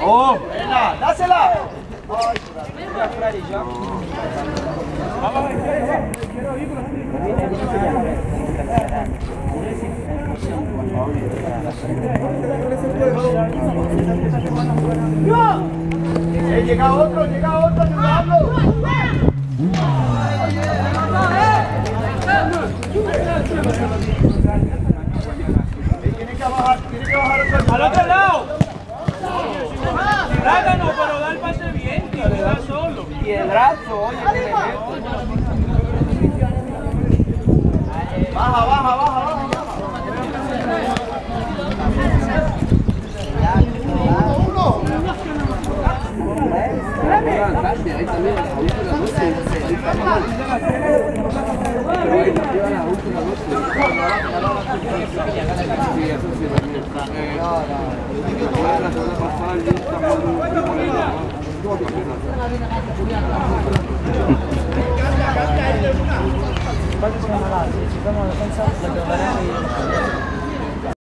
¡Oh! ¡Buena! ¡Dásela! ¡Ay, por ahí ya! Llega otro, ayudarlo. Tiene que bajar al otro lado. Plátano, pero da el pase bien, tío, le da solo. Y el brazo, oye, que le baja. Ahí también, a la última noche. Pero ahí arriba a la última noche. Sí, eso sí, también. La semana pasada el día está